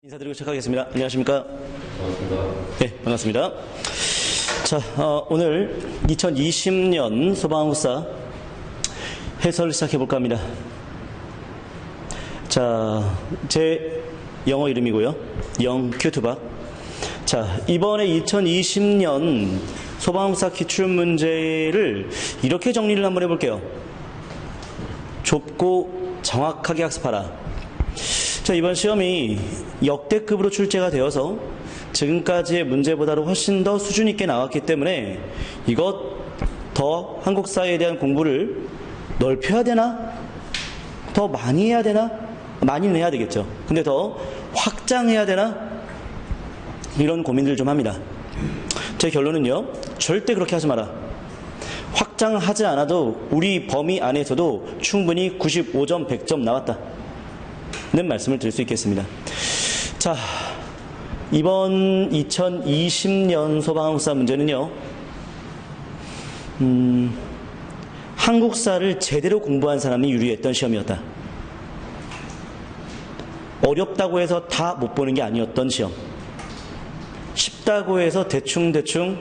인사드리고 시작하겠습니다. 안녕하십니까? 반갑습니다. 네, 반갑습니다. 자, 오늘 2020년 소방학사 해설 시작해볼까 합니다. 자, 제 영어 이름이고요. 영큐투박. 자, 이번에 2020년 소방학사 기출문제를 이렇게 정리를 한번 해볼게요. 좁고 정확하게 학습하라. 자, 이번 시험이 역대급으로 출제가 되어서 지금까지의 문제보다도 훨씬 더 수준 있게 나왔기 때문에 이것 더 한국사에 대한 공부를 넓혀야 되나? 더 많이 해야 되나? 많이는 해야 되겠죠. 근데 더 확장해야 되나? 이런 고민들을 좀 합니다. 제 결론은요, 절대 그렇게 하지 마라. 확장하지 않아도 우리 범위 안에서도 충분히 95점, 100점 나왔다 는 말씀을 드릴 수 있겠습니다. 자, 이번 2020년 소방학사 문제는요, 한국사를 제대로 공부한 사람이 유리했던 시험이었다. 어렵다고 해서 다 못 보는 게 아니었던 시험. 쉽다고 해서 대충대충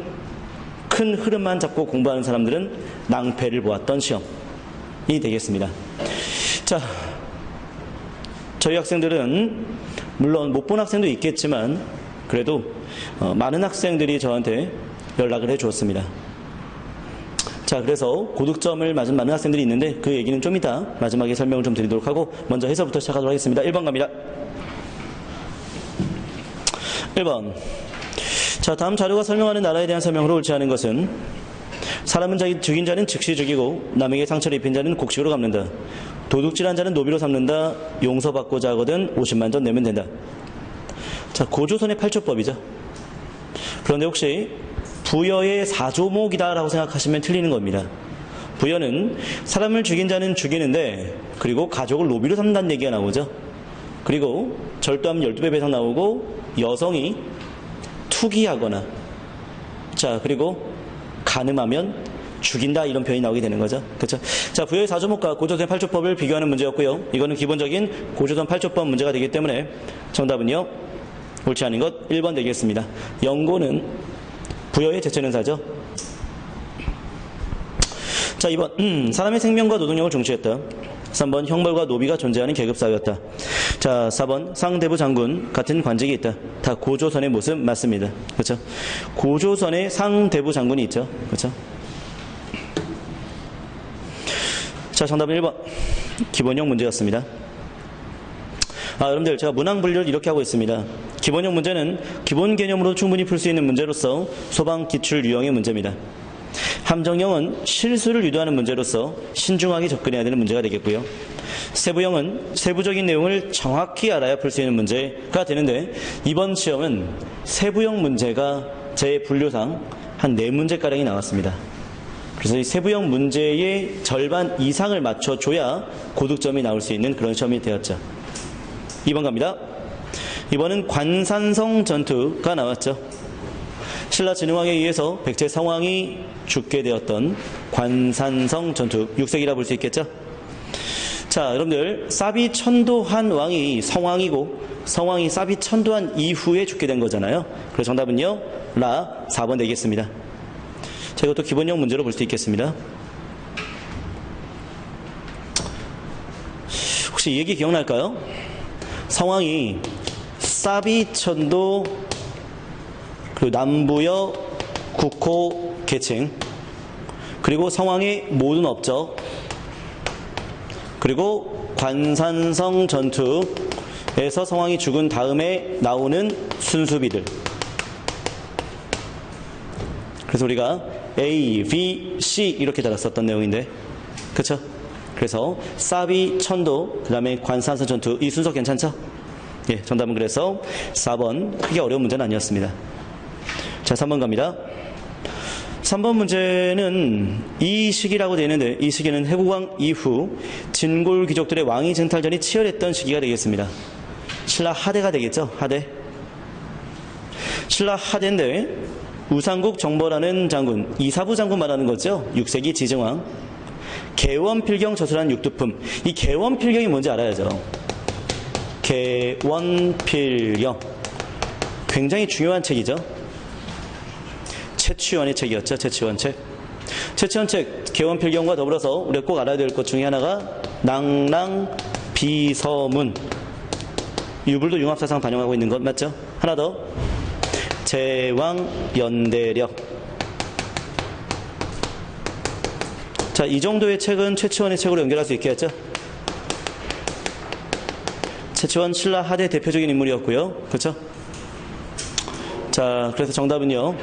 큰 흐름만 잡고 공부하는 사람들은 낭패를 보았던 시험이 되겠습니다. 자, 저희 학생들은 물론 못 본 학생도 있겠지만 그래도 많은 학생들이 저한테 연락을 해주었습니다. 자, 그래서 고득점을 맞은 많은 학생들이 있는데 그 얘기는 좀 이따 마지막에 설명을 좀 드리도록 하고 먼저 해설부터 시작하도록 하겠습니다. 1번 갑니다. 1번. 자, 다음 자료가 설명하는 나라에 대한 설명으로 옳지 않은 것은 사람은 죽인 자는 즉시 죽이고 남에게 상처를 입힌 자는 곡식으로 갚는다. 도둑질한 자는 노비로 삼는다. 용서받고자 하거든 50만 전 내면 된다. 자, 고조선의 8조법이죠. 그런데 혹시 부여의 4조목이다라고 생각하시면 틀리는 겁니다. 부여는 사람을 죽인 자는 죽이는데 그리고 가족을 노비로 삼는다는 얘기가 나오죠. 그리고 절도하면 12배 배상 나오고 여성이 투기하거나 자, 그리고 간음하면 죽인다 이런 표현이 나오게 되는 거죠. 그렇죠? 자, 부여의 4조목과 고조선 8조법을 비교하는 문제였고요. 이거는 기본적인 고조선 8조법 문제가 되기 때문에 정답은요, 옳지 않은 것 1번 되겠습니다. 연고는 부여의 제천은사죠. 자, 2번 사람의 생명과 노동력을 중시했다. 3번 형벌과 노비가 존재하는 계급사회였다. 자, 4번 상대부 장군 같은 관직이 있다. 다 고조선의 모습 맞습니다. 그렇죠? 고조선에 상대부 장군이 있죠. 그렇죠? 자, 정답은 1번 기본형 문제였습니다. 여러분들, 제가 문항 분류를 이렇게 하고 있습니다. 기본형 문제는 기본 개념으로 충분히 풀 수 있는 문제로서 소방 기출 유형의 문제입니다. 함정형은 실수를 유도하는 문제로서 신중하게 접근해야 되는 문제가 되겠고요. 세부형은 세부적인 내용을 정확히 알아야 풀 수 있는 문제가 되는데 이번 시험은 세부형 문제가 제 분류상 한 4문제가량이 나왔습니다. 그래서 이 세부형 문제의 절반 이상을 맞춰줘야 고득점이 나올 수 있는 그런 시험이 되었죠. 2번 갑니다. 이번은 관산성 전투가 나왔죠. 신라 진흥왕에 의해서 백제 성왕이 죽게 되었던 관산성 전투, 6세기라 볼 수 있겠죠. 자, 여러분들, 사비 천도한 왕이 성왕이고 성왕이 사비 천도한 이후에 죽게 된 거잖아요. 그래서 정답은요, 라 4번 되겠습니다. 자, 이것도 기본형 문제로 볼 수 있겠습니다. 혹시 이 얘기 기억날까요? 성왕이 사비천도, 그리고 남부여, 국호, 계층, 그리고 성왕의 모든 업적, 그리고 관산성 전투에서 성왕이 죽은 다음에 나오는 순수비들. 그래서 우리가 A, B, C 이렇게 달았었던 내용인데, 그쵸? 그래서 사비, 천도, 그 다음에 관산성 전투, 이 순서 괜찮죠? 예, 정답은 그래서 4번, 크게 어려운 문제는 아니었습니다. 자, 3번 갑니다. 3번 문제는 이 시기라고 되어 있는데 이 시기는 해국왕 이후 진골 귀족들의 왕위 쟁탈전이 치열했던 시기가 되겠습니다. 신라 하대가 되겠죠? 하대. 신라 하대인데 우상국 정벌하는 장군, 이사부 장군 말하는 거죠. 6세기 지정왕. 개원필경 저술한 육두품. 이 개원필경이 뭔지 알아야죠. 개원필경. 굉장히 중요한 책이죠. 최치원의 책이었죠. 최치원 책. 최치원 책 개원필경과 더불어서 우리가 꼭 알아야 될 것 중에 하나가 낭랑비서문. 유불도 융합사상 반영하고 있는 것 맞죠? 하나 더. 제왕연대력. 자, 이 정도의 책은 최치원의 책으로 연결할 수 있겠죠? 최치원 신라 하대 대표적인 인물이었고요. 그렇죠? 자, 그래서 정답은요.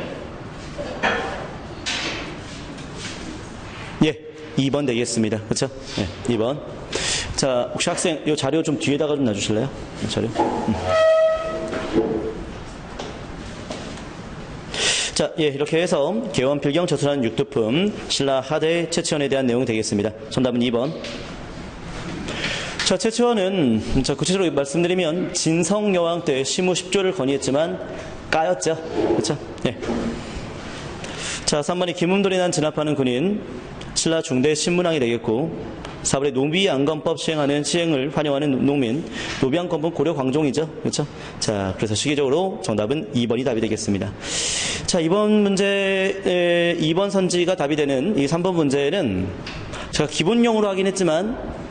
예, 2번 되겠습니다. 그렇죠? 예, 2번. 자, 혹시 학생 이 자료 좀 뒤에다가 좀 놔주실래요? 이 자료. 자, 예, 이렇게 해서 개원필경 저술한 육두품 신라 하대 최치원에 대한 내용이 되겠습니다. 정답은 2번. 자, 최치원은 구체적으로 말씀드리면 진성여왕 때 시무 10조를 건의했지만 까였죠. 그렇죠? 예. 자, 3번이 김음돌이 난 진압하는 군인 신라 중대 신문왕이 되겠고 4번에 노비양검법 시행하는 시행을 환영하는 농민 노비양검은 고려 광종이죠. 그렇죠? 자, 그래서 시기적으로 정답은 2번이 답이 되겠습니다. 자, 이번 문제 2번 선지가 답이 되는 이 3번 문제는 제가 기본용으로 하긴 했지만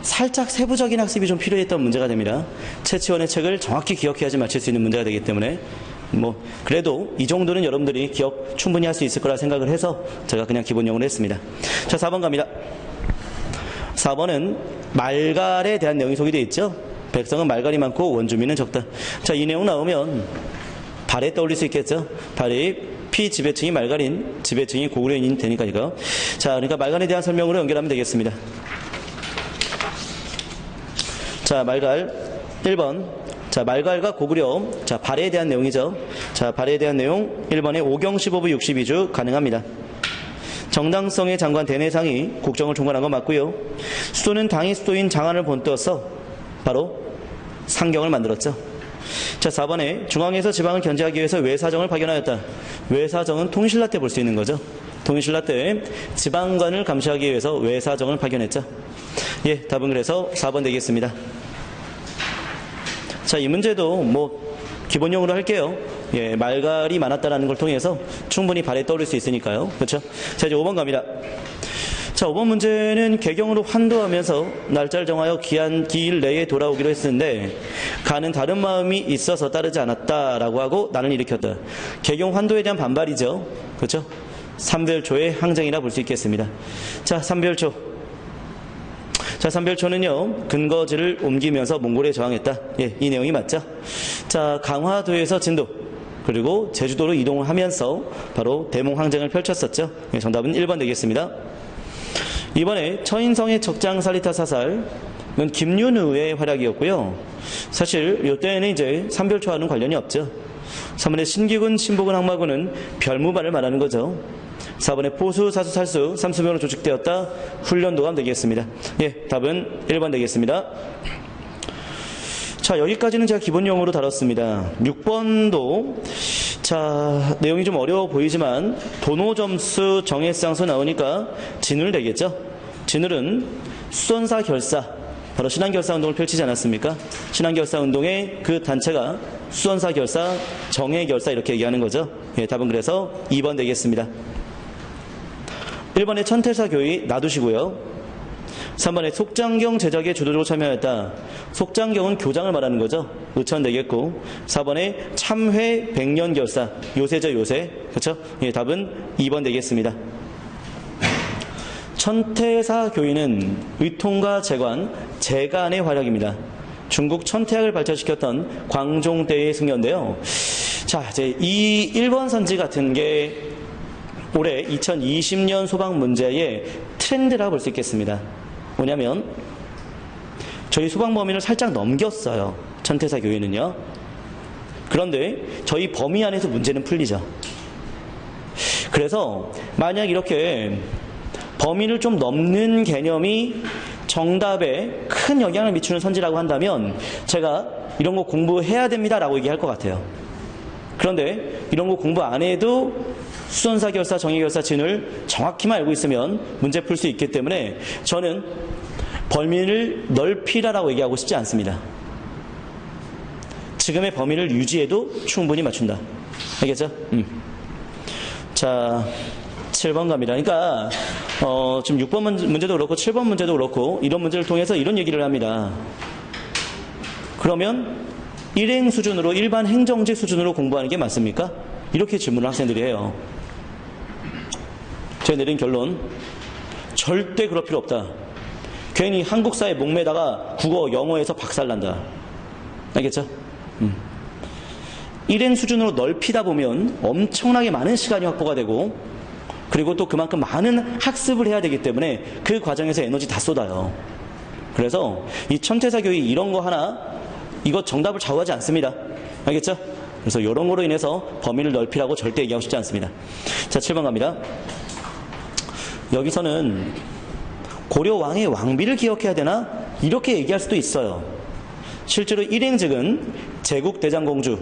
살짝 세부적인 학습이 좀 필요했던 문제가 됩니다. 최치원의 책을 정확히 기억해야지 맞힐 수 있는 문제가 되기 때문에 그래도 이 정도는 여러분들이 기억 충분히 할 수 있을 거라 생각을 해서 제가 그냥 기본용으로 했습니다. 자, 4번 갑니다. 4번은 말갈에 대한 내용이 소개되어 있죠. 백성은 말갈이 많고 원주민은 적다. 자, 이 내용 나오면 발에 떠올릴 수 있겠죠. 발이 피지배층이 말갈인, 지배층이 고구려인이 되니까 이거. 자, 그러니까 말갈에 대한 설명으로 연결하면 되겠습니다. 자, 말갈 1번. 자, 말갈과 고구려. 자, 발에 대한 내용이죠. 자, 발에 대한 내용 1번에 오경 15부 62주 가능합니다. 정당성의 장관 대내상이 국정을 총괄한 건 맞고요. 수도는 당의 수도인 장안을 본떠서 바로 상경을 만들었죠. 자, 4번에 중앙에서 지방을 견제하기 위해서 외사정을 파견하였다. 외사정은 통일신라 때 볼 수 있는 거죠. 통일신라 때 지방관을 감시하기 위해서 외사정을 파견했죠. 예, 답은 그래서 4번 되겠습니다. 자, 이 문제도 기본용으로 할게요. 예, 말갈이 많았다는 걸 통해서 충분히 발에 떠올릴 수 있으니까요. 그렇죠? 자, 이제 5번 갑니다. 자, 5번 문제는 개경으로 환도하면서 날짜를 정하여 기일 내에 돌아오기로 했는데 가는 다른 마음이 있어서 따르지 않았다라고 하고 난을 일으켰다. 개경 환도에 대한 반발이죠. 그렇죠? 삼별초의 항쟁이라 볼 수 있겠습니다. 자, 삼별초. 자, 삼별초는요, 근거지를 옮기면서 몽골에 저항했다. 예, 이 내용이 맞죠? 자, 강화도에서 진도, 그리고 제주도로 이동을 하면서 바로 대몽항쟁을 펼쳤었죠. 예, 정답은 1번 되겠습니다. 이번에 처인성의 적장살리타 사살은 김윤우의 활약이었고요. 사실 이때는 이제 삼별초와는 관련이 없죠. 3번의 신기군, 신복군, 항마군은 별무반을 말하는 거죠. 4번에 포수, 사수, 살수, 삼수명으로 조직되었다. 훈련도감 되겠습니다. 예, 답은 1번 되겠습니다. 자, 여기까지는 제가 기본용어로 다뤘습니다. 6번도 자, 내용이 좀 어려워 보이지만 도노점수 정해쌍수 나오니까 진울 되겠죠. 진울은 수선사 결사, 바로 신안결사 운동을 펼치지 않았습니까? 신안결사 운동의 그 단체가 수선사 결사, 정해결사 이렇게 얘기하는 거죠. 예, 답은 그래서 2번 되겠습니다. 1번에 천태사 교의 놔두시고요. 3번에 속장경 제작에 주도적으로 참여했다. 속장경은 교장을 말하는 거죠. 의천 되겠고. 4번에 참회 백년결사, 요새죠, 요새. 그렇죠? 예, 답은 2번 되겠습니다. 천태사 교의는 의통과 재관, 재간의 활약입니다. 중국 천태학을 발전시켰던 광종 때의 승려인데요. 자, 이제 이 1번 선지 같은 게 올해 2020년 소방 문제의 트렌드라고 볼 수 있겠습니다. 뭐냐면 저희 소방 범위를 살짝 넘겼어요. 천태사 교회는요. 그런데 저희 범위 안에서 문제는 풀리죠. 그래서 만약 이렇게 범위를 좀 넘는 개념이 정답에 큰 영향을 미치는 선지라고 한다면 제가 이런 거 공부해야 됩니다라고 얘기할 것 같아요. 그런데 이런 거 공부 안 해도 수선사 결사, 정의결사 진을 정확히만 알고 있으면 문제 풀 수 있기 때문에 저는 범위를 넓히라라고 얘기하고 싶지 않습니다. 지금의 범위를 유지해도 충분히 맞춘다. 알겠죠? 자, 7번 갑니다. 그러니까 지금 6번 문제도 그렇고 7번 문제도 그렇고 이런 문제를 통해서 이런 얘기를 합니다. 그러면 일행 수준으로 일반 행정직 수준으로 공부하는 게 맞습니까? 이렇게 질문을 학생들이 해요. 제가 내린 결론, 절대 그럴 필요 없다. 괜히 한국사에 목매다가 국어, 영어에서 박살난다. 알겠죠? 일행 수준으로 넓히다 보면 엄청나게 많은 시간이 확보가 되고, 그리고 또 그만큼 많은 학습을 해야 되기 때문에 그 과정에서 에너지 다 쏟아요. 그래서 이 천태사 교육 이런 거 하나, 이거 정답을 좌우하지 않습니다. 알겠죠? 그래서 이런 거로 인해서 범위를 넓히라고 절대 얘기하고 싶지 않습니다. 자, 7번 갑니다. 여기서는 고려 왕의 왕비를 기억해야 되나? 이렇게 얘기할 수도 있어요. 실제로 일행직은 제국대장공주,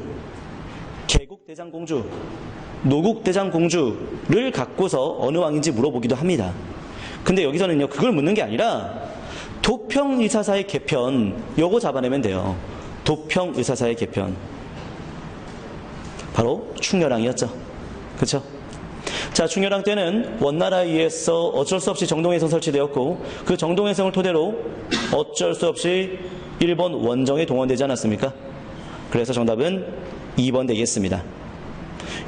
개국대장공주, 노국대장공주를 갖고서 어느 왕인지 물어보기도 합니다. 근데 여기서는요, 그걸 묻는 게 아니라 도평의사사의 개편, 요거 잡아내면 돼요. 도평의사사의 개편. 바로 충렬왕이었죠. 그렇죠? 자, 충렬왕 때는 원나라에 의해서 어쩔 수 없이 정동해성 설치되었고, 그 정동해성을 토대로 어쩔 수 없이 일본 원정에 동원되지 않았습니까? 그래서 정답은 2번 되겠습니다.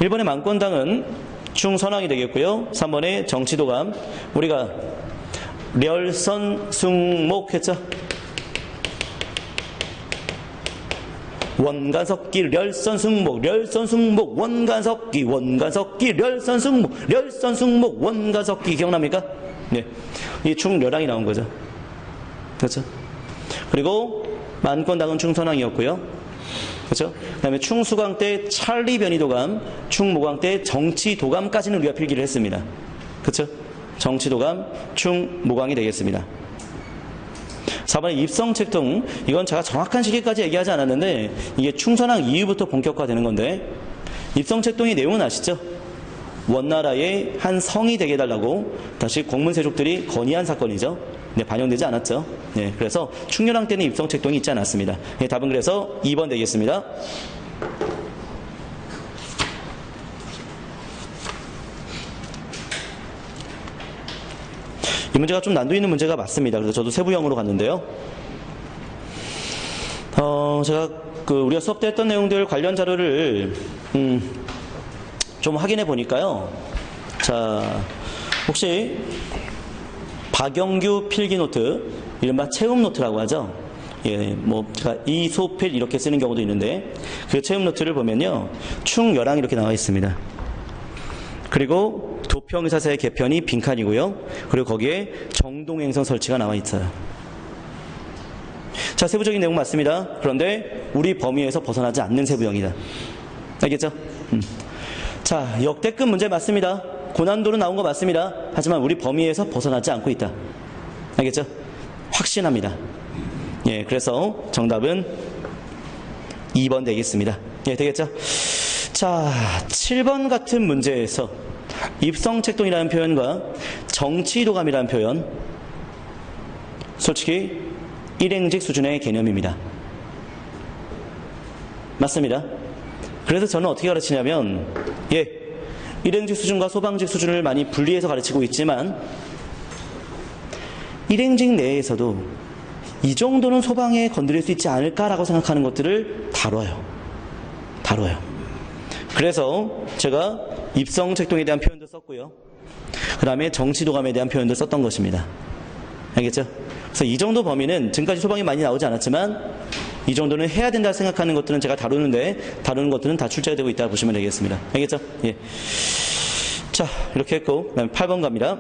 1번의 만권당은 충선왕이 되겠고요. 3번의 정치도감, 우리가 렬선숭목 했죠? 원간석기 렬선숭목, 렬선숭목 원간석기, 원간석기 렬선숭목, 렬선숭목 원간석기. 기억납니까? 네, 이 충렬왕이 나온 거죠. 그렇죠? 그리고 만권당은 충선왕이었고요. 그렇죠? 그 다음에 충수광 때 찰리 변이도감, 충무광 때 정치도감까지는 우리가 필기를 했습니다. 그렇죠? 정치도감, 충무광이 되겠습니다. 4번에 입성책동, 이건 제가 정확한 시기까지 얘기하지 않았는데 이게 충선왕 이후부터 본격화되는 건데, 입성책동의 내용은 아시죠? 원나라의 한 성이 되게 해달라고 다시 공문세족들이 건의한 사건이죠. 네, 반영되지 않았죠. 네, 그래서 충렬왕 때는 입성책동이 있지 않았습니다. 네, 답은 그래서 2번 되겠습니다. 이 문제가 좀 난도 있는 문제가 맞습니다. 그래서 저도 세부형으로 갔는데요. 제가 우리가 수업 때 했던 내용들 관련 자료를 좀 확인해 보니까요. 자, 혹시 박영규 필기노트, 이른바 체험노트라고 하죠. 예, 뭐 제가 이소필 이렇게 쓰는 경우도 있는데, 그 체험노트를 보면요, 충열왕 이렇게 나와 있습니다. 그리고 도평의사사의 개편이 빈칸이고요. 그리고 거기에 정동행성 설치가 나와 있어요. 자, 세부적인 내용 맞습니다. 그런데 우리 범위에서 벗어나지 않는 세부형이다. 알겠죠? 자, 역대급 문제 맞습니다. 고난도로 나온 거 맞습니다. 하지만 우리 범위에서 벗어나지 않고 있다. 알겠죠? 확신합니다. 예, 그래서 정답은 2번 되겠습니다. 예, 되겠죠? 자, 7번 같은 문제에서 입성책동이라는 표현과 정치도감이라는 표현, 솔직히 일행직 수준의 개념입니다. 맞습니다. 그래서 저는 어떻게 가르치냐면, 예, 일행직 수준과 소방직 수준을 많이 분리해서 가르치고 있지만, 일행직 내에서도 이 정도는 소방에 건드릴 수 있지 않을까라고 생각하는 것들을 다뤄요. 그래서 제가 입성책동에 대한 표현도 썼고요. 그 다음에 정치도감에 대한 표현도 썼던 것입니다. 알겠죠? 그래서 이 정도 범위는 지금까지 소방이 많이 나오지 않았지만 이 정도는 해야 된다 생각하는 것들은 제가 다루는데, 다루는 것들은 다 출제가 되고 있다고 보시면 되겠습니다. 알겠죠? 예. 자, 이렇게 했고, 그 다음에 8번 갑니다.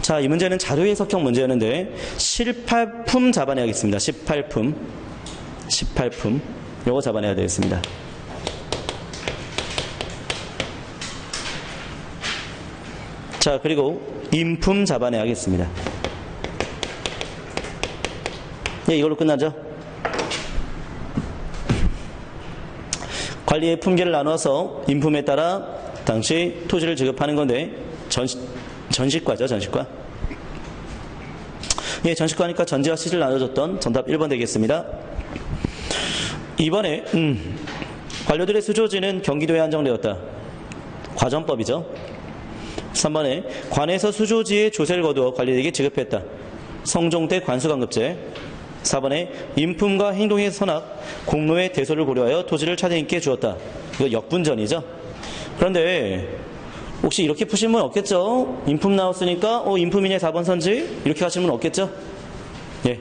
자, 이 문제는 자료 해석형 문제였는데 18품 잡아내야겠습니다. 18품. 요거 잡아내야 되겠습니다. 자, 그리고 인품 잡아내야겠습니다. 예, 이걸로 끝나죠? 관리의 품계를 나눠서 인품에 따라 당시 토지를 지급하는 건데, 전시과죠, 전시과. 예, 전시과니까 전지와 시를 나눠줬던 정답 1번 되겠습니다. 2번에 관료들의 수조지는 경기도에 한정되었다. 과전법이죠. 3번에 관에서 수조지의 조세를 거두어 관리에게 지급했다. 성종 때 관수강급제. 4번에 인품과 행동의 선악, 공로의 대소를 고려하여 토지를 차대인께 주었다. 이거 역분전이죠. 그런데 혹시 이렇게 푸신 분 없겠죠? 인품 나왔으니까 인품이네 4번 선지 이렇게 하시는 분 없겠죠? 예,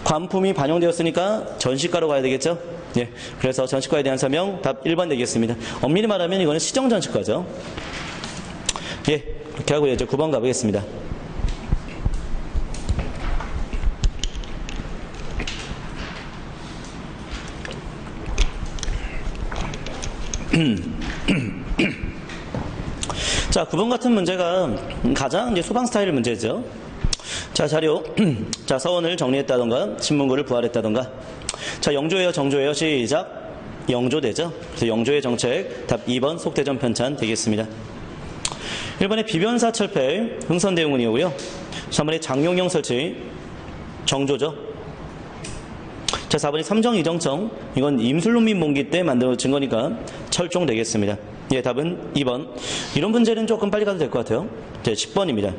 관품이 반영되었으니까 전시가로 가야 되겠죠? 예, 그래서 전시가에 대한 설명 답 1번 되겠습니다. 엄밀히 말하면 이거는 시정전시가죠. 예, 그렇게 하고 이제 9번 가보겠습니다. 자, 9번 같은 문제가 가장 이제 소방 스타일 문제죠. 자, 자료. 자, 서원을 정리했다던가, 신문고를 부활했다던가. 자, 영조예요, 정조예요? 시작. 영조되죠. 그래서 영조의 정책, 답 2번 속대전 편찬 되겠습니다. 1번에 비변사 철폐, 흥선대웅군이고요. 3번에 장용영 설치, 정조죠. 자, 4번이 삼정이정청, 이건 임술론민 봉기 때 만들어진 거니까 철종 되겠습니다. 예, 답은 2번. 이런 문제는 조금 빨리 가도 될 것 같아요. 네, 10번입니다.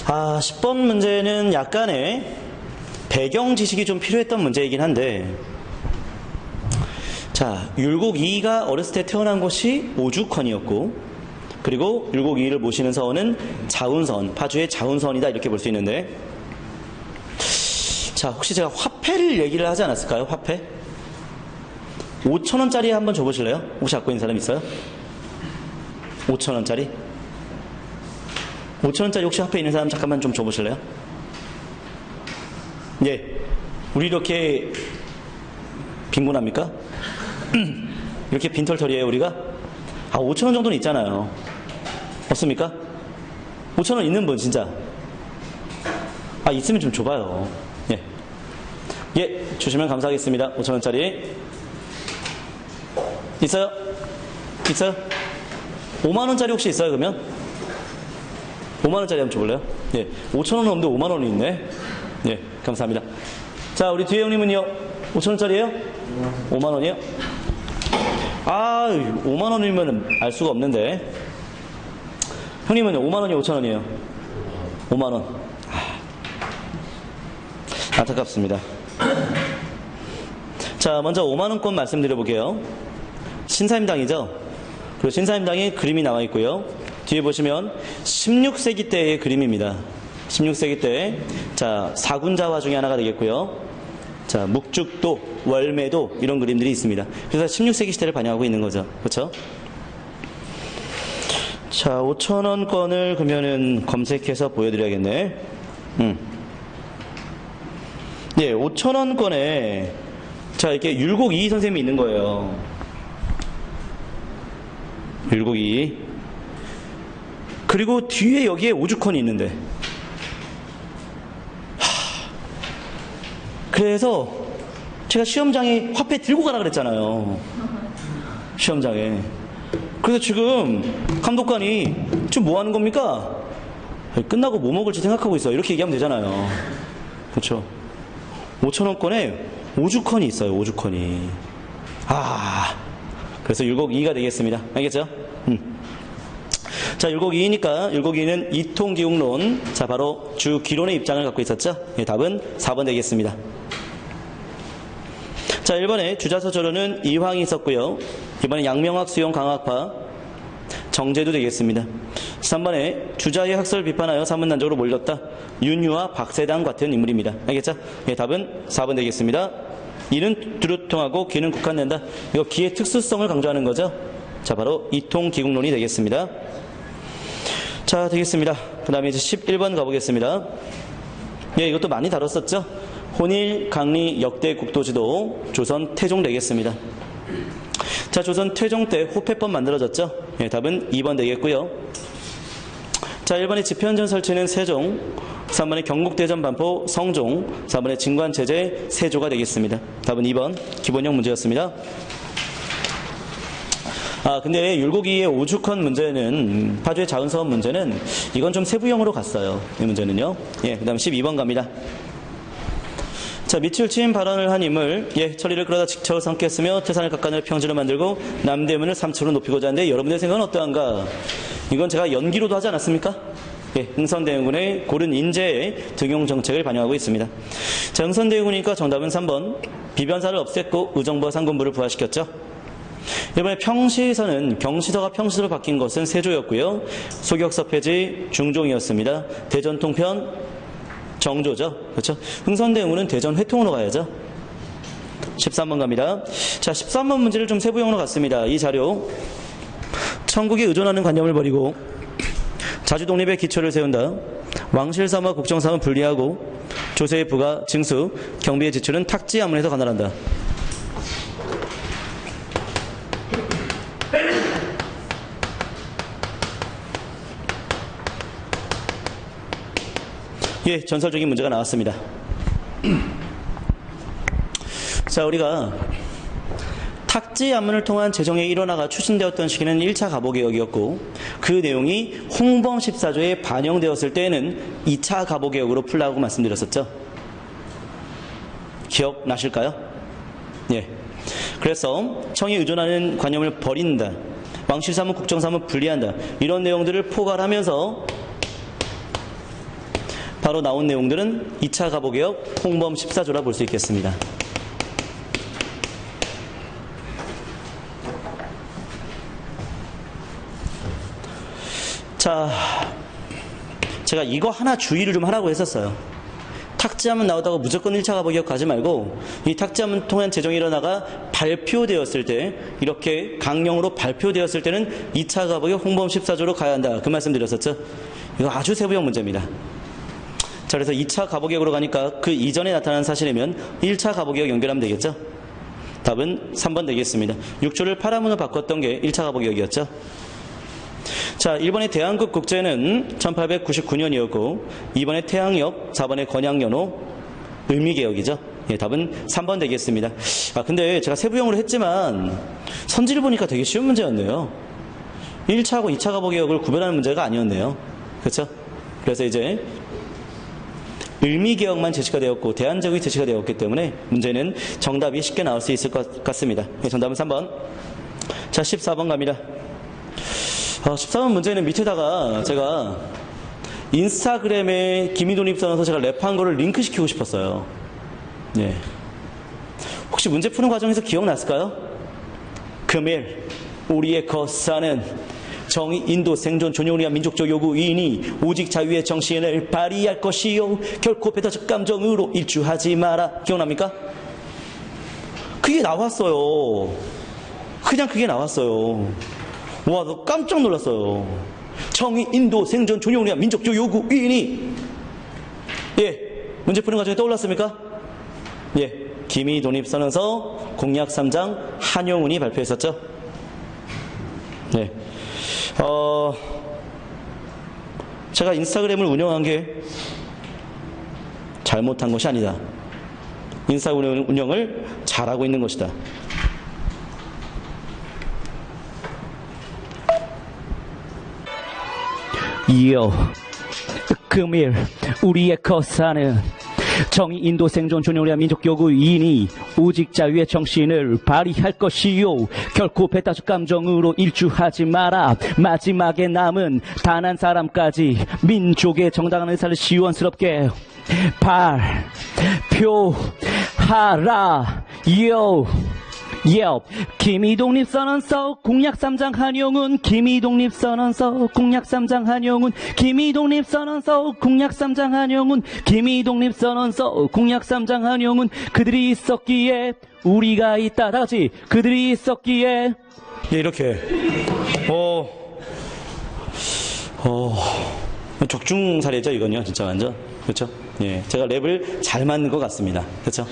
10번 문제는 약간의 배경 지식이 좀 필요했던 문제이긴 한데, 자, 율곡 이이가 어렸을 때 태어난 곳이 오죽헌이었고, 그리고 율곡 이이를 모시는 서원은 자운선, 파주의 자운선이다 이렇게 볼 수 있는데, 자, 혹시 제가 화폐를 얘기를 하지 않았을까요? 화폐? 5,000원짜리 한번 줘보실래요? 혹시 갖고 있는 사람 있어요? 5,000원짜리? 5,000원짜리 혹시 화폐 있는 사람 잠깐만 좀 줘보실래요? 예. 우리 이렇게 빈곤합니까? 이렇게 빈털털이에요, 우리가? 5,000원 정도는 있잖아요. 없습니까? 5,000원 있는 분, 진짜. 있으면 좀 줘봐요. 예. 예, 주시면 감사하겠습니다. 5,000원짜리. 있어요? 있어요? 5만원짜리 혹시 있어요, 그러면? 5만원짜리 한번 줘볼래요? 예. 5,000원은 없는데 5만원이 있네. 예, 감사합니다. 자, 우리 뒤에 형님은요? 5,000원짜리예요? 5만원이요? 5만원이면 알 수가 없는데. 형님은요? 5만원이요? 5,000원이에요? 5만원. 안타깝습니다. 자, 먼저 5만원권 말씀드려볼게요. 신사임당이죠? 그리고 신사임당에 그림이 나와 있고요. 뒤에 보시면 16세기 때의 그림입니다. 16세기 때, 자, 사군자화 중에 하나가 되겠고요. 자, 묵죽도, 월매도 이런 그림들이 있습니다. 그래서 16세기 시대를 반영하고 있는 거죠. 그렇죠? 자, 5,000원권을 그러면은 검색해서 보여드려야겠네. 예, 5,000원권에 자, 이렇게 율곡 이이 선생님이 있는 거예요. 율곡 이이. 그리고 뒤에 여기에 오죽헌이 있는데. 그래서 제가 시험장에 화폐 들고 가라 그랬잖아요. 시험장에. 그래서 지금 감독관이 지금 뭐 하는 겁니까? 끝나고 뭐 먹을지 생각하고 있어요. 이렇게 얘기하면 되잖아요. 그렇죠? 5,000원권에 오죽헌이 있어요. 오죽헌이. 그래서 율곡 2가 되겠습니다. 알겠죠? 자, 율곡 2니까 율곡 2는 이통기웅론. 자, 바로 주기론의 입장을 갖고 있었죠? 예, 답은 4번 되겠습니다. 자, 1번에 주자서조로는 이황이 있었고요. 이번에 양명학 수용 강학파 정제도 되겠습니다. 3번에 주자의 학설을 비판하여 사문단적으로 몰렸다. 윤유와 박세당 같은 인물입니다. 알겠죠? 예, 답은 4번 되겠습니다. 이는 두루통하고 기는 국한된다. 이거 기의 특수성을 강조하는 거죠. 자, 바로 이통기국론이 되겠습니다. 자, 되겠습니다. 그 다음에 이제 11번 가보겠습니다. 예, 이것도 많이 다뤘었죠? 혼일, 강리, 역대 국도지도, 조선 태종 되겠습니다. 자, 조선 태종 때 호패법 만들어졌죠? 예, 답은 2번 되겠고요. 자, 1번에 집현전 설치는 세종, 3번에 경국대전 반포 성종, 4번에 진관체제 세조가 되겠습니다. 답은 2번 기본형 문제였습니다. 근데 율곡이의 오죽헌 문제는, 파주의 자은서원 문제는 이건 좀 세부형으로 갔어요. 이 문제는요. 예, 그 다음 12번 갑니다. 자, 밑을 친 발언을 한 인물, 천리를 끌어다 직척을 삼겠으며 태산을 깎아내 평지로 만들고 남대문을 3층으로 높이고자 하는데 여러분의 생각은 어떠한가? 이건 제가 연기로도 하지 않았습니까? 흥선대원군의 고른 인재의 등용 정책을 반영하고 있습니다. 자, 흥선대원군이니까 정답은 3번. 비변사를 없앴고 의정부와 상군부를 부활시켰죠. 이번에 평시에서는 경시서가 평시서로 바뀐 것은 세조였고요. 소격서 폐지 중종이었습니다. 대전통편 정조죠. 그렇죠? 흥선대원군은 대전 회통으로 가야죠. 13번 갑니다. 자, 13번 문제를 좀 세부형으로 갔습니다. 이 자료. 천국에 의존하는 관념을 버리고 자주 독립의 기초를 세운다. 왕실사와 국정사은 분리하고 조세의 부가, 징수, 경비의 지출은 탁지 아문에서 관할한다. 전설적인 문제가 나왔습니다. 자, 우리가 탁지 안문을 통한 재정의 일원화가 추진되었던 시기는 1차 가보개혁이었고 그 내용이 홍범 14조에 반영되었을 때에는 2차 가보개혁으로 풀라고 말씀드렸었죠. 기억나실까요? 그래서 청에 의존하는 관념을 버린다. 왕실사무, 국정사무 분리한다. 이런 내용들을 포괄하면서 바로 나온 내용들은 2차 가보개혁 홍범 14조라 볼 수 있겠습니다. 자, 제가 이거 하나 주의를 좀 하라고 했었어요. 탁지하면 나오다가 무조건 1차 가보개혁 가지 말고 이 탁지하면 통한 재정 일원화가 발표되었을 때 이렇게 강령으로 발표되었을 때는 2차 가보개혁 홍범 14조로 가야 한다. 그 말씀 드렸었죠. 이거 아주 세부형 문제입니다. 자, 그래서 2차 가보개혁으로 가니까 그 이전에 나타난 사실이면 1차 가보개혁 연결하면 되겠죠. 답은 3번 되겠습니다. 6조를 파라문으로 바꿨던 게 1차 가보개혁이었죠. 자, 1번의 대한국 국제는 1899년이었고 2번의 태양역, 4번의 건양연호, 을미개혁이죠. 답은 3번 되겠습니다. 근데 제가 세부형으로 했지만 선지를 보니까 되게 쉬운 문제였네요. 1차하고 2차 가보개혁을 구별하는 문제가 아니었네요. 그렇죠? 그래서 이제 을미개혁만 제시가 되었고 대한제국이 제시가 되었기 때문에 문제는 정답이 쉽게 나올 수 있을 것 같습니다. 정답은 3번. 자, 14번 갑니다. 14번 문제는 밑에다가 제가 인스타그램에 기미돈입 써놔서 제가 랩한 거를 링크시키고 싶었어요. 혹시 문제 푸는 과정에서 기억났을까요? 금일 우리의 거사는 정의, 인도, 생존, 존용을 위한 민족적 요구이니 오직 자유의 정신을 발휘할 것이요 결코 배타적 감정으로 일주하지 마라. 기억납니까? 그게 나왔어요. 그냥 그게 나왔어요. 와, 너 깜짝 놀랐어요. 정의, 인도, 생존, 존용을 위한 민족적 요구이니. 문제 푸는 과정에 떠올랐습니까? 기미 독립선언서 공약 3장 한용운이 발표했었죠. 제가 인스타그램을 운영한 게 잘못한 것이 아니다. 인스타그램 운영을 잘하고 있는 것이다. 금일 우리의 거사는 정의, 인도, 생존, 존용을 위한 민족 요구이니 오직 자유의 정신을 발휘할 것이요 결코 배타적 감정으로 일주하지 마라. 마지막에 남은 단 한 사람까지 민족의 정당한 의사를 시원스럽게 발표하라. 기미독립선언서 공약 3장 한용운 기미독립선언서 공약 3장 한용운 기미독립선언서 공약 3장 한용운 기미독립선언서 공약 3장 한용운 그들이 있었기에 우리가 있다. 다같이 그들이 있었기에 이렇게 적중사례죠 이건요. 진짜 완전 그렇죠? 제가 랩을 잘 맞는 것 같습니다. 그렇죠?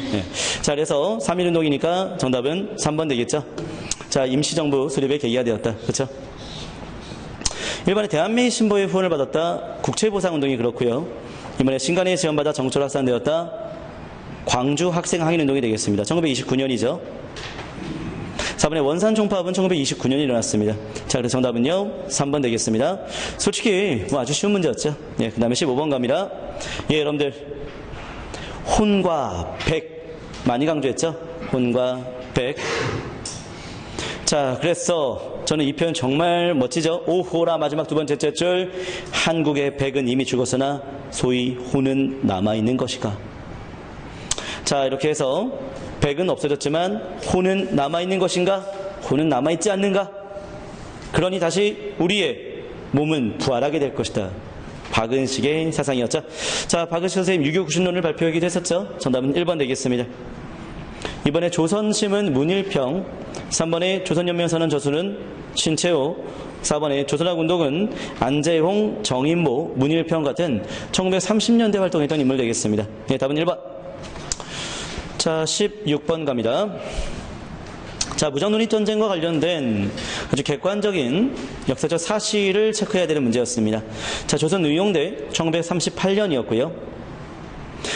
자, 그래서 3.1운동이니까 정답은 3번 되겠죠? 자, 임시정부 수립의 계기가 되었다. 그렇죠? 일본의 대한민국 신보의 후원을 받았다. 국채보상운동이 그렇고요. 이번에 신간에 지원받아 정초로 확산되었다. 광주 학생 항일운동이 되겠습니다. 1929년이죠. 4번의 원산 총파업은 1929년에 일어났습니다. 자, 그래서 정답은요 3번 되겠습니다. 솔직히 아주 쉬운 문제였죠. 그 다음에 15번 갑니다. 여러분들 혼과 백. 많이 강조했죠? 혼과 백. 자, 그래서 저는 이 표현 정말 멋지죠? 오호라 마지막 두 번째 줄. 한국의 백은 이미 죽었으나 소위 혼은 남아있는 것이가. 자, 이렇게 해서 백은 없어졌지만 혼은 남아있는 것인가? 혼은 남아있지 않는가? 그러니 다시 우리의 몸은 부활하게 될 것이다. 박은식의 사상이었죠. 자, 박은식 선생님 유교 구신론을 발표하기도 했었죠. 정답은 1번 되겠습니다. 이번에 조선심은 문일평, 3번에 조선연맹선언 저수는 신채호, 4번에 조선학운동은 안재홍, 정인모, 문일평 같은 1930년대 활동했던 인물 되겠습니다. 네, 답은 1번. 자, 16번 갑니다. 자, 무장독립전쟁과 관련된 아주 객관적인 역사적 사실을 체크해야 되는 문제였습니다. 자, 조선의용대 1938년이었고요.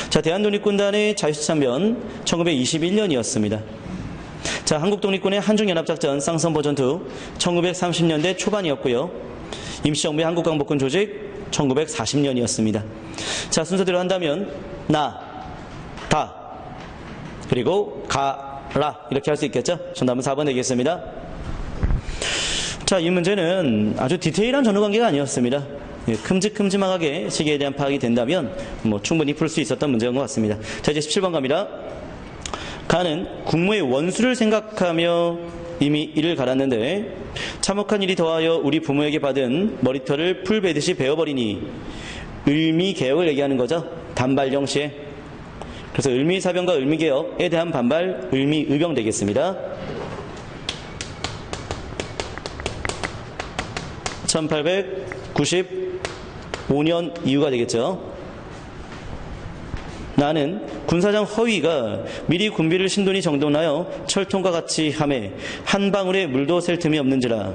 자, 대한독립군단의 자유시참변 1921년이었습니다. 자, 한국독립군의 한중연합작전 쌍선버전2 1930년대 초반이었고요. 임시정부의 한국광복군 조직 1940년이었습니다. 자, 순서대로 한다면 나, 다, 그리고 가라 이렇게 할 수 있겠죠? 정답은 4번 되겠습니다. 자, 이 문제는 아주 디테일한 전후관계가 아니었습니다. 예, 큼직큼직하게 시기에 대한 파악이 된다면 충분히 풀 수 있었던 문제인 것 같습니다. 자, 이제 17번 갑니다. 가는 국무의 원수를 생각하며 이미 이를 갈았는데 참혹한 일이 더하여 우리 부모에게 받은 머리털을 풀 베듯이 베어버리니 을미개혁을 얘기하는 거죠. 단발정시에. 그래서 을미사병과 을미개혁에 대한 반발, 을미의병 되겠습니다. 1895년 이후가 되겠죠. 나는 군사장 허위가 미리 군비를 신돈이 정돈하여 철통과 같이 함에 한 방울의 물도 셀 틈이 없는지라.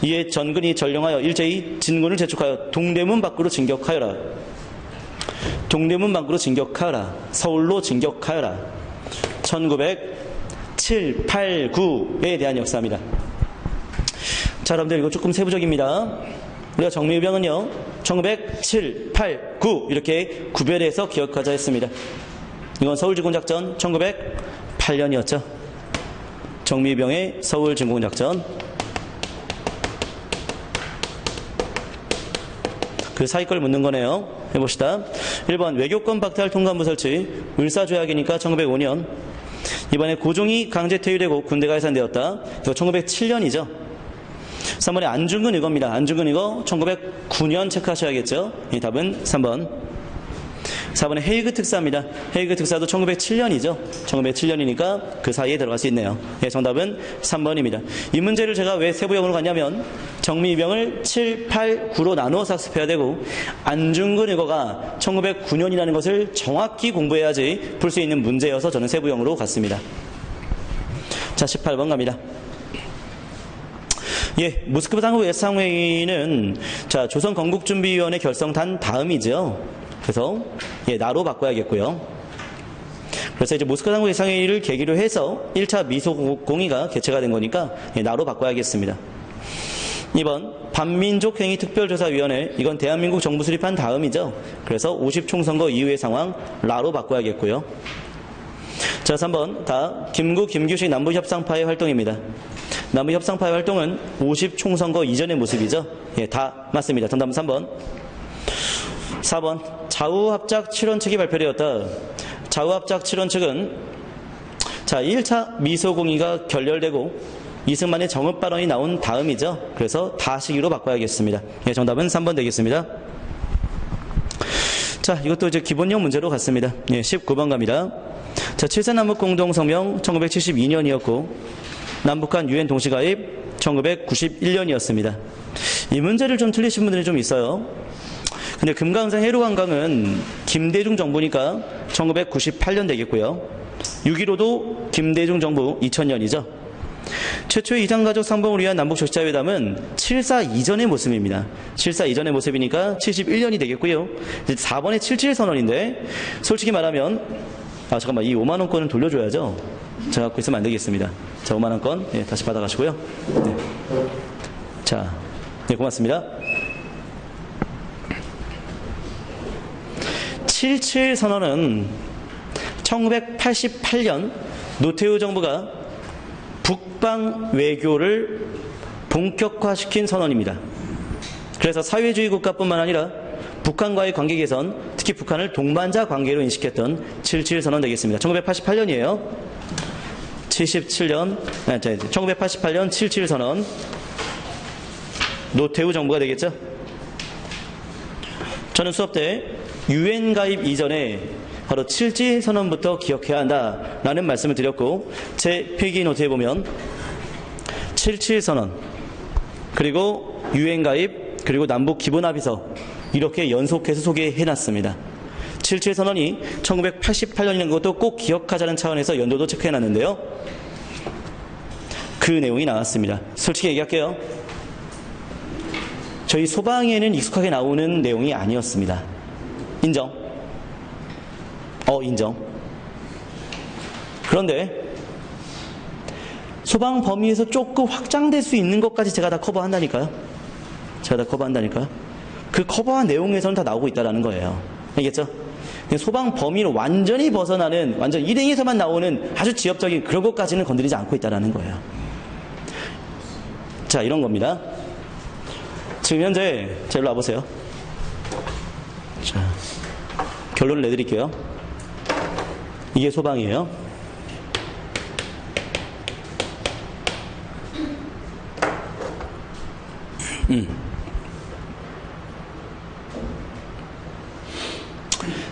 이에 전근이 전령하여 일제히 진군을 재촉하여 동대문 밖으로 진격하여라. 동대문 밖으로 진격하여라. 서울로 진격하여라. 1907, 8, 9에 대한 역사입니다. 자, 여러분들 이거 조금 세부적입니다. 우리가 정미의병은요 1907, 8, 9 이렇게 구별해서 기억하자 했습니다. 이건 서울진공작전 1908년이었죠. 정미의병의 서울진공작전. 그 사이 걸 묻는 거네요. 해봅시다. 1번 외교권 박탈 통관부 설치 을사조약이니까 1905년. 이번에 고종이 강제 퇴위되고 군대가 해산되었다. 이거 1907년이죠. 3번에 안중근 의거입니다. 안중근 의거 1909년 체크하셔야겠죠. 이 답은 3번. 4번에 헤이그 특사입니다. 헤이그 특사도 1907년이죠. 1907년이니까 그 사이에 들어갈 수 있네요. 예, 정답은 3번입니다. 이 문제를 제가 왜 세부형으로 갔냐면 정미의병을 7, 8, 9로 나누어서 학습해야 되고 안중근 의거가 1909년이라는 것을 정확히 공부해야지 풀 수 있는 문제여서 저는 세부형으로 갔습니다. 자, 18번 갑니다. 예, 모스크바 상호 예상회의는 자, 조선 건국준비위원회 결성단 다음이죠. 그래서 예, 나로 바꿔야겠고요. 그래서 이제 모스크바 상호 예상회의를 계기로 해서 1차 미소공의가 개최가 된 거니까 예, 나로 바꿔야겠습니다. 2번 반민족행위특별조사위원회, 이건 대한민국 정부 수립한 다음이죠. 그래서 50총선거 이후의 상황 라로 바꿔야겠고요. 자, 3번 다 김구, 김규식 남부협상파의 활동입니다. 남부협상파의 활동은 50총선거 이전의 모습이죠. 예, 다 맞습니다. 정답은 3번. 4번 좌우합작 7원 측이 발표되었다. 좌우합작 7원 측은 자, 1차 미소공의가 결렬되고 이승만의 정읍 발언이 나온 다음이죠. 그래서 다시기로 바꿔야겠습니다. 예, 정답은 3번 되겠습니다. 자, 이것도 이제 기본형 문제로 갔습니다. 예, 19번 갑니다. 자, 7사 남북 공동성명 1972년이었고 남북한 유엔 동시가입 1991년이었습니다. 이 문제를 좀 틀리신 분들이 좀 있어요. 근데 금강산 해로관광은 김대중 정부니까 1998년 되겠고요. 6.15도 김대중 정부 2000년이죠. 최초의 이산가족 상봉을 위한 남북적시자회담은 7.4 이전의 모습입니다. 7.4 이전의 모습이니까 71년이 되겠고요. 이제 4번의 77선언인데 솔직히 말하면 잠깐만, 이 5만원권은 돌려줘야죠. 제가 갖고 있으면 안 되겠습니다. 자, 5만원권 예, 다시 받아가시고요. 네. 자, 네, 고맙습니다. 77선언은 1988년 노태우 정부가 북방 외교를 본격화시킨 선언입니다. 그래서 사회주의 국가뿐만 아니라 북한과의 관계 개선, 특히 북한을 동반자 관계로 인식했던 77 선언 되겠습니다. 1988년이에요. 1988년 77 선언. 노태우 정부가 되겠죠. 저는 수업 때 UN 가입 이전에 바로 77 선언부터 기억해야 한다라는 말씀을 드렸고, 제 필기 노트에 보면 77 선언, 그리고 UN 가입, 그리고 남북 기본합의서 이렇게 연속해서 소개해놨습니다. 77 선언이 1988년이라는 것도 꼭 기억하자는 차원에서 연도도 체크해놨는데요. 그 내용이 나왔습니다. 솔직히 얘기할게요. 저희 소방에는 익숙하게 나오는 내용이 아니었습니다. 인정. 인정. 그런데 소방 범위에서 조금 확장될 수 있는 것까지 제가 다 커버한다니까요. 그 커버한 내용에서는 다 나오고 있다는 거예요. 알겠죠? 소방 범위를 완전히 벗어나는, 완전 일행에서만 나오는 아주 지엽적인 그런 것까지는 건드리지 않고 있다는 거예요. 자, 이런 겁니다. 지금 현재, 자, 일로 와보세요. 자, 결론을 내드릴게요. 이게 소방이에요.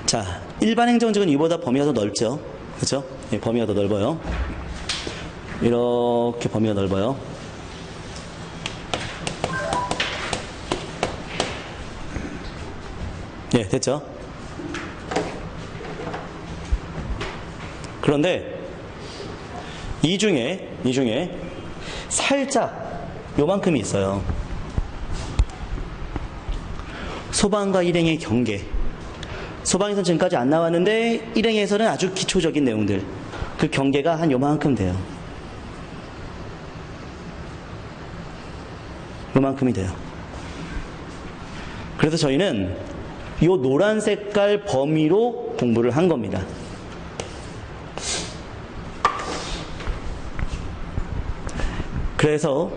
자, 일반 행정직은 이보다 범위가 더 넓죠. 그렇죠? 예, 범위가 더 넓어요. 이렇게 범위가 넓어요. 예, 됐죠? 그런데 이 중에 살짝 요만큼이 있어요. 소방과 일행의 경계. 소방에서는 지금까지 안 나왔는데 일행에서는 아주 기초적인 내용들. 그 경계가 한 요만큼 돼요. 요만큼이 돼요. 그래서 저희는 요 노란 색깔 범위로 공부를 한 겁니다. 그래서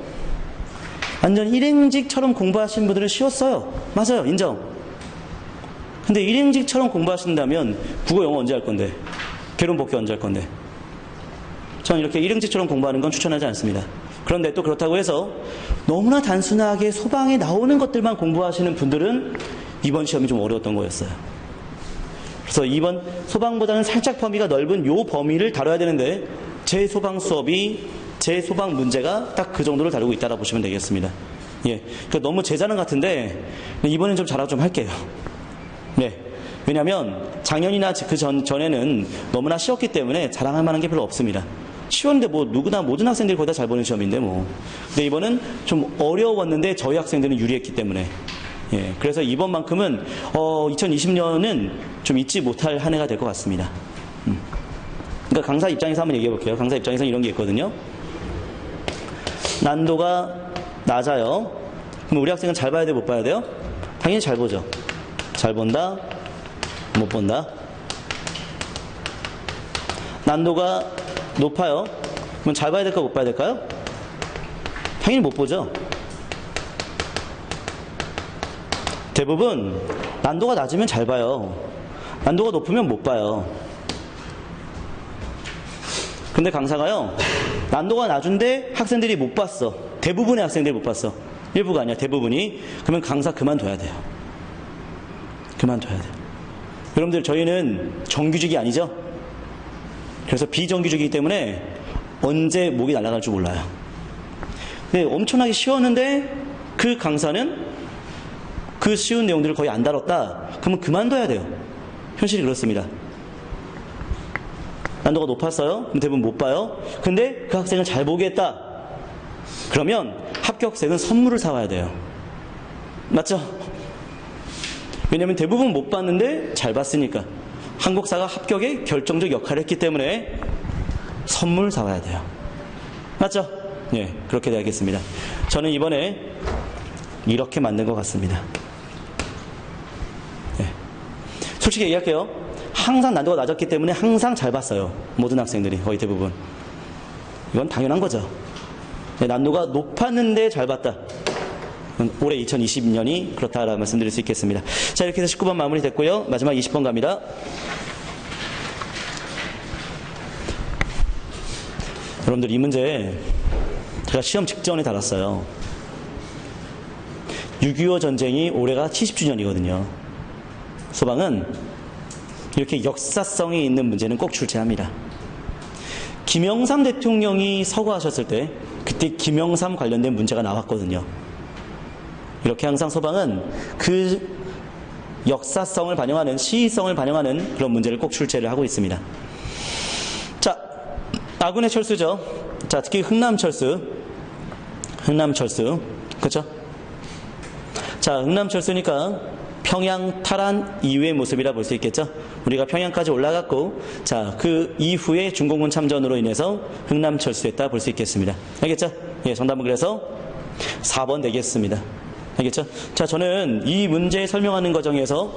완전 일행직처럼 공부하신 분들은 쉬웠어요. 맞아요. 인정. 근데 일행직처럼 공부하신다면 국어 영어 언제 할 건데? 개론 복귀 언제 할 건데? 저는 이렇게 일행직처럼 공부하는 건 추천하지 않습니다. 그런데 또 그렇다고 해서 너무나 단순하게 소방에 나오는 것들만 공부하시는 분들은 이번 시험이 좀 어려웠던 거였어요. 그래서 이번 소방보다는 살짝 범위가 넓은 요 범위를 다뤄야 되는데 제 소방 수업이 제 소방 문제가 딱 그 정도를 다루고 있다라 보시면 되겠습니다. 예, 그러니까 너무 제 자랑 같은데 이번엔 좀 자랑 좀 할게요. 네, 왜냐하면 작년이나 그 전에는 너무나 쉬웠기 때문에 자랑할 만한 게 별로 없습니다. 쉬웠는데 뭐 누구나 모든 학생들이 거의 다 잘 보는 시험인데 뭐. 근데 이번은 좀 어려웠는데 저희 학생들은 유리했기 때문에. 예, 그래서 이번만큼은 2020년은 좀 잊지 못할 한 해가 될 것 같습니다. 그러니까 강사 입장에서 한번 얘기해 볼게요. 강사 입장에서 이런 게 있거든요. 난도가 낮아요. 그럼 우리 학생은 잘 봐야 돼요? 못 봐야 돼요? 당연히 잘 보죠. 잘 본다? 못 본다? 난도가 높아요. 그럼 잘 봐야 될까? 못 봐야 될까요? 당연히 못 보죠. 대부분 난도가 낮으면 잘 봐요. 난도가 높으면 못 봐요. 근데 강사가요, 난도가 낮은데 학생들이 못 봤어. 대부분의 학생들이 못 봤어. 일부가 아니야, 대부분이. 그러면 강사 그만둬야 돼요. 그만둬야 돼요. 여러분들, 저희는 정규직이 아니죠? 그래서 비정규직이기 때문에 언제 목이 날아갈 줄 몰라요. 근데 엄청나게 쉬웠는데 그 강사는 그 쉬운 내용들을 거의 안 다뤘다. 그러면 그만둬야 돼요. 현실이 그렇습니다. 난도가 높았어요? 그럼 대부분 못 봐요. 근데 그 학생은 잘 보겠다. 그러면 합격생은 선물을 사와야 돼요. 맞죠? 왜냐하면 대부분 못 봤는데 잘 봤으니까. 한국사가 합격에 결정적 역할을 했기 때문에 선물 사와야 돼요. 맞죠? 예, 그렇게 돼야겠습니다. 저는 이번에 이렇게 만든 것 같습니다. 예. 솔직히 얘기할게요. 항상 난도가 낮았기 때문에 항상 잘 봤어요. 모든 학생들이 거의 대부분. 이건 당연한 거죠. 난도가 높았는데 잘 봤다. 올해 2020년이 그렇다라고 말씀드릴 수 있겠습니다. 자, 이렇게 해서 19번 마무리됐고요. 마지막 20번 갑니다. 여러분들 이 문제 제가 시험 직전에 달았어요. 6.25 전쟁이 올해가 70주년이거든요. 소방은 이렇게 역사성이 있는 문제는 꼭 출제합니다. 김영삼 대통령이 서거하셨을 때 그때 김영삼 관련된 문제가 나왔거든요. 이렇게 항상 소방은 그 역사성을 반영하는, 시의성을 반영하는 그런 문제를 꼭 출제를 하고 있습니다. 자, 아군의 철수죠. 자, 특히 흥남철수. 그렇죠? 자, 흥남철수니까 평양 탈환 이후의 모습이라 볼 수 있겠죠. 우리가 평양까지 올라갔고, 자, 그 이후에 중공군 참전으로 인해서 흥남철수했다 볼 수 있겠습니다. 알겠죠? 예, 정답은 그래서 4번 되겠습니다. 알겠죠? 자, 저는 이 문제 설명하는 과정에서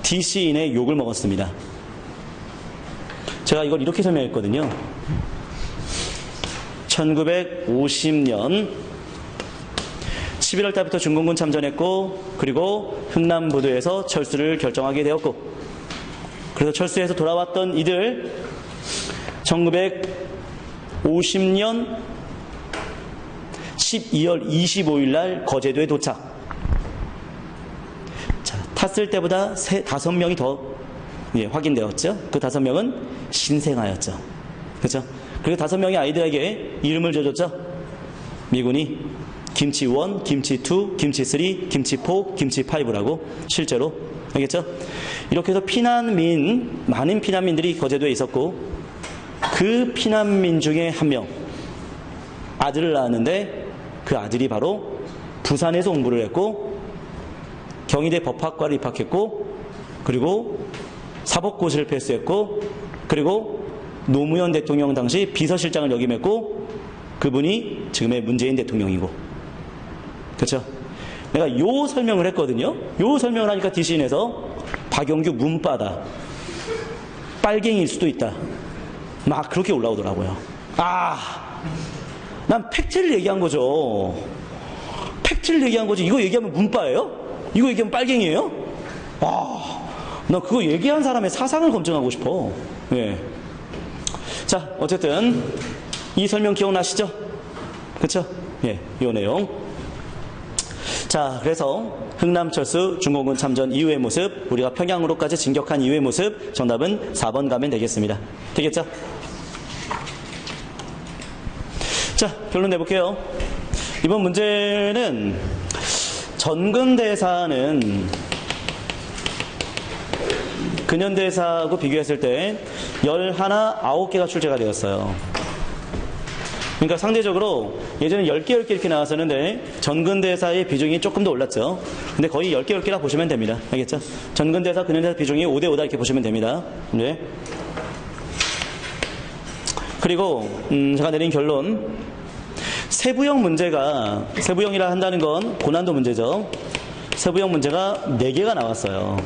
DC인의 욕을 먹었습니다. 제가 이걸 이렇게 설명했거든요. 1950년 11월 달부터 중공군 참전했고, 그리고 흥남부두에서 철수를 결정하게 되었고, 그래서 철수해서 돌아왔던 이들 1950년 12월 25일 날 거제도에 도착. 자, 탔을 때보다 5명이 더 확인되었죠. 그 5명은 신생아였죠. 그렇죠? 그리고 5명의 아이들에게 이름을 줘줬죠. 미군이 김치 1, 김치 2, 김치 3, 김치 4, 김치 5라고 실제로. 알겠죠? 이렇게 해서 많은 피난민들이 거제도에 있었고, 그 피난민 중에 한 명, 아들을 낳았는데 그 아들이 바로 부산에서 공부를 했고, 경희대 법학과를 입학했고, 그리고 사법고시를 패스했고, 그리고 노무현 대통령 당시 비서실장을 역임했고, 그분이 지금의 문재인 대통령이고. 그렇죠? 내가 요 설명을 했거든요. 요 설명을 하니까 DC인에서 박영규 문바다, 빨갱이일 수도 있다, 막 그렇게 올라오더라고요. 난 팩트를 얘기한 거죠. 팩트를 얘기한 거지. 이거 얘기하면 문바예요? 이거 얘기하면 빨갱이에요? 나 그거 얘기한 사람의 사상을 검증하고 싶어. 예. 자, 어쨌든 이 설명 기억나시죠? 그쵸? 예, 이 내용. 자, 그래서 흥남철수 중공군 참전 이후의 모습, 우리가 평양으로까지 진격한 이후의 모습, 정답은 4번 가면 되겠습니다. 되겠죠? 자, 결론 내볼게요. 이번 문제는 전근대사는 근현대사하고 비교했을 때 9개가 출제가 되었어요. 그러니까 상대적으로 예전에 10개 이렇게 나왔었는데 전근대사의 비중이 조금 더 올랐죠. 근데 거의 10개라 보시면 됩니다. 알겠죠? 전근대사, 근현대사 비중이 5대5다 이렇게 보시면 됩니다. 네. 그리고 제가 내린 결론, 세부형 세부형이라 한다는 건 고난도 문제죠. 세부형 문제가 4개가 나왔어요.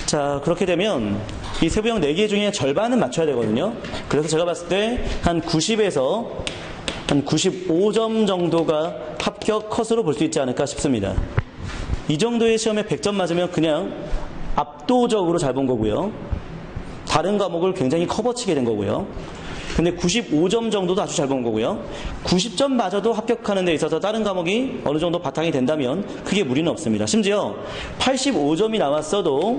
자, 그렇게 되면 이 세부형 4개 중에 절반은 맞춰야 되거든요. 그래서 제가 봤을 때 한 90에서 한 95점 정도가 합격 컷으로 볼 수 있지 않을까 싶습니다. 이 정도의 시험에 100점 맞으면 그냥 압도적으로 잘 본 거고요. 다른 과목을 굉장히 커버치게 된 거고요. 근데 95점 정도도 아주 잘 본 거고요. 90점 맞아도 합격하는 데 있어서 다른 과목이 어느 정도 바탕이 된다면 크게 무리는 없습니다. 심지어 85점이 나왔어도,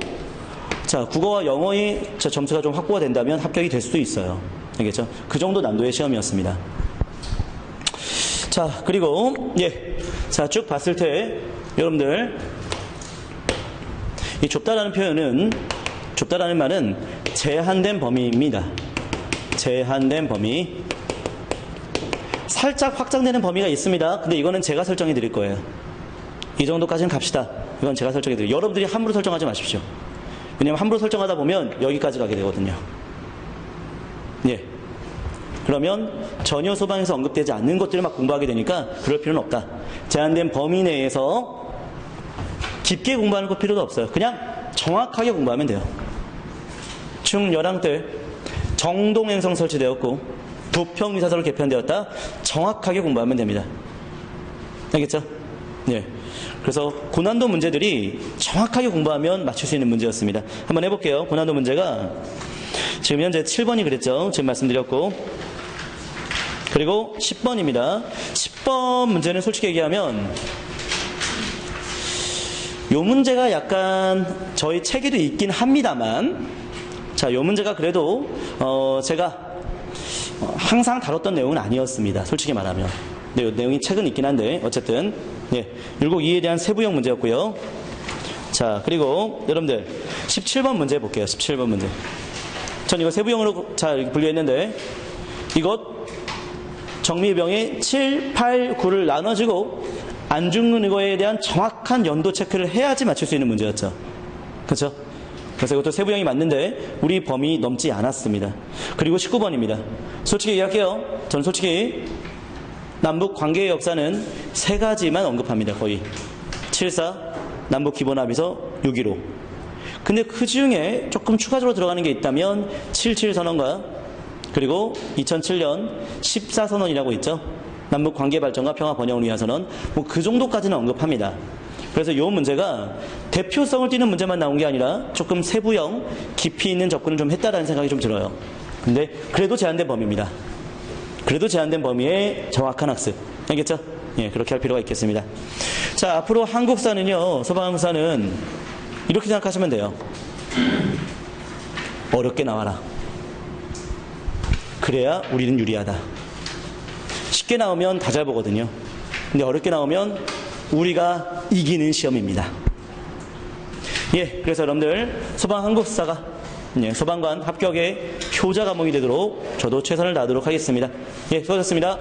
자, 국어와 영어의 점수가 좀 확보가 된다면 합격이 될 수도 있어요. 알겠죠? 그 정도 난도의 시험이었습니다. 자, 그리고 자, 쭉 봤을 때 여러분들, 이 좁다라는 말은 제한된 범위입니다. 제한된 범위. 살짝 확장되는 범위가 있습니다. 근데 이거는 제가 설정해 드릴 거예요. 이 정도까지는 갑시다. 이건 제가 설정해 드릴게요. 여러분들이 함부로 설정하지 마십시오. 왜냐하면 함부로 설정하다 보면 여기까지 가게 되거든요. 예. 그러면 전혀 소방에서 언급되지 않는 것들을 막 공부하게 되니까 그럴 필요는 없다. 제한된 범위 내에서 깊게 공부하는 것 필요도 없어요. 그냥 정확하게 공부하면 돼요. 중열왕 때 정동행성 설치되었고 부평미사서로 개편되었다. 정확하게 공부하면 됩니다. 알겠죠? 예. 그래서 고난도 문제들이 정확하게 공부하면 맞출 수 있는 문제였습니다. 한번 해볼게요. 고난도 문제가 지금 현재 7번이 그랬죠. 지금 말씀드렸고, 그리고 10번입니다. 10번 문제는 솔직히 얘기하면 요 문제가 약간 저희 책에도 있긴 합니다만, 자, 요 문제가 그래도 제가 항상 다뤘던 내용은 아니었습니다. 솔직히 말하면. 네, 요 내용이 책은 있긴 한데 어쨌든 예, 율곡 2에 대한 세부형 문제였고요. 자, 그리고 여러분들 17번 문제 볼게요. 17번 문제. 전 이거 세부형으로 잘 분류했는데 이것 정미병이 7, 8, 9를 나눠주고 안 죽는 이거에 대한 정확한 연도 체크를 해야지 맞출 수 있는 문제였죠. 그렇죠? 그래서 이것도 세부형이 맞는데 우리 범위 넘지 않았습니다. 그리고 19번입니다. 솔직히 얘기할게요. 저는 솔직히 남북 관계의 역사는 세 가지만 언급합니다. 거의 7.4, 남북 기본합의서, 6.15. 근데 그 중에 조금 추가적으로 들어가는 게 있다면 7.7 선언과 그리고 2007년 14선언이라고 있죠. 남북 관계 발전과 평화 번영을 위한 선언. 뭐 그 정도까지는 언급합니다. 그래서 이 문제가 대표성을 띠는 문제만 나온 게 아니라 조금 세부형, 깊이 있는 접근을 좀 했다라는 생각이 좀 들어요. 근데 그래도 제한된 범위입니다. 그래도 제한된 범위의 정확한 학습. 알겠죠? 예, 그렇게 할 필요가 있겠습니다. 자, 앞으로 한국사는요, 서방한국사는 이렇게 생각하시면 돼요. 어렵게 나와라. 그래야 우리는 유리하다. 쉽게 나오면 다 잘 보거든요. 근데 어렵게 나오면 우리가 이기는 시험입니다. 예, 그래서 여러분들 서방한국사가 소방관 합격의 효자 과목이 되도록 저도 최선을 다하도록 하겠습니다. 예, 수고하셨습니다.